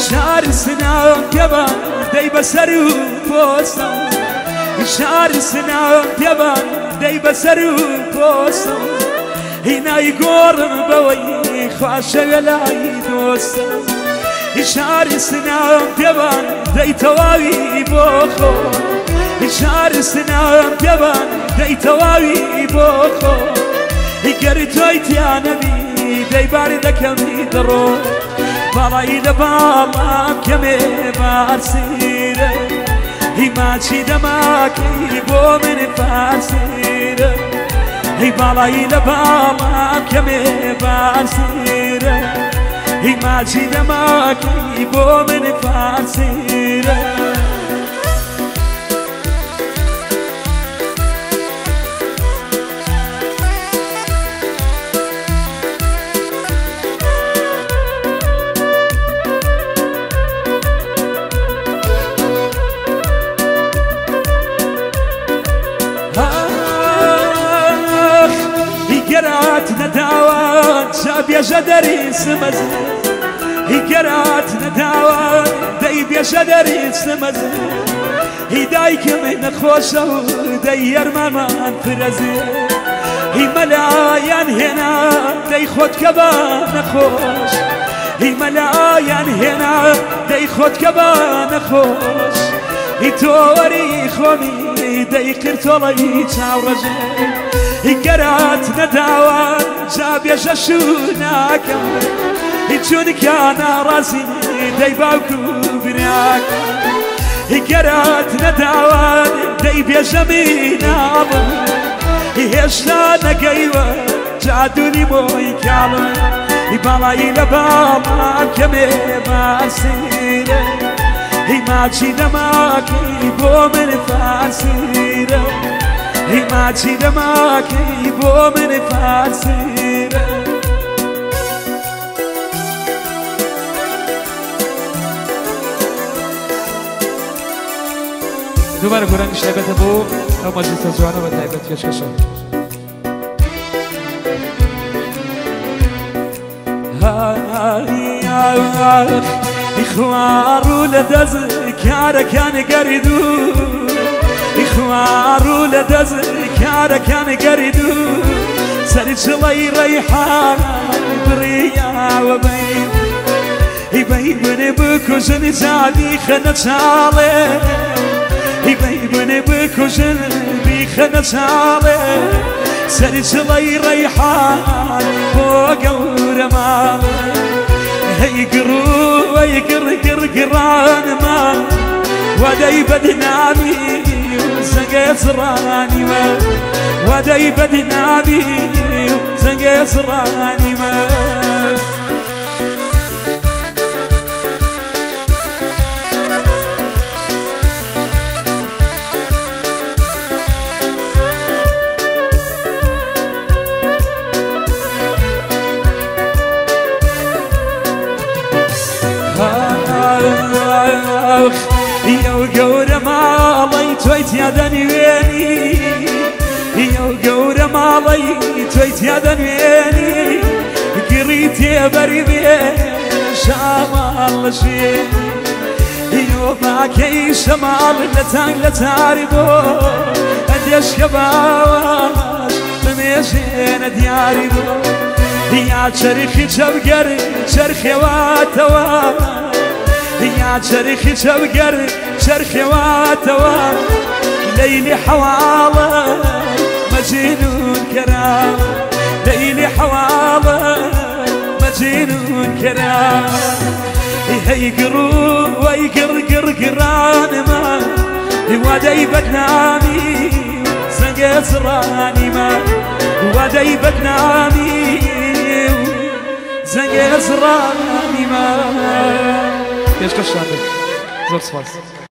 شار سنام يبان دي بسرو بوسم شار سنام يبان دي بسرو بوسم هنا يقورم بوي خواشة يلاي دوسم شار سنام يبان دي تواوي بوخو شار سنام يبان دي تواوي بوخو قريتويت يا نبي دي باردك درو بالاي لبالا كمي بارسيره هي ماشي دماك يبو من فارسيره هي بالاي لبالا كمي بارسيره هي ماشي دماك يبو من فارسيره نداوان شاب يا جدري سمز هي قرات نداوان دايب يا جدري سمز هي دايك من خوشه داير مامان فرزي هي ملايان هنا داي خود كبان خوش هي ملايان هنا داي خود كبان خوش هي توري خومي داي قرطولي تاورجي هي قرات نداوان جاب يا شاشوناك هي جون كان راسي داي باوكو بناك هي قرات نداوان دايب يا جمينا هي هشتانا قيوة جادوني موي كالو هي بالاي لبالا كمي بارسيره هي ماشي دماك يبو من فارسيره هي ماشي دماك يبو من فارسيره دوباره قرآن شايبته بو او مجلس الزوانه وتايبت كشكشه إخوارو لدز كار كان قريدو إخوارو لدز كار كان قريدو سرج لي ريحان بريا وبين يبين بكوجن زادي خنتالي يبين بكوجن بخنتالي سرج لي ريحان وقور مالي هيقرو ويقر قران ما وداي بدنامي وزنقي صراني ما وداي بدنامي وزنقي صراني ما يا وقور مالي تويت يا دنياني يا وقور مالي تويت يا دنياني قريت يا بريبي شمال شي يو باكي شمال لتاربو اديش كباواش بميشين دياربو يا شرخي شبقر شرخي واتوا يا شرخي شبقر شرخي واتوا ليلي حواله مجنون كرام ليلي حواله مجنون كرام يقرو ويقر قران ما وداي بدنامي زنقي صراني ما وداي بدنامي زنقي صراني ما كيش كش عندك زور صفاص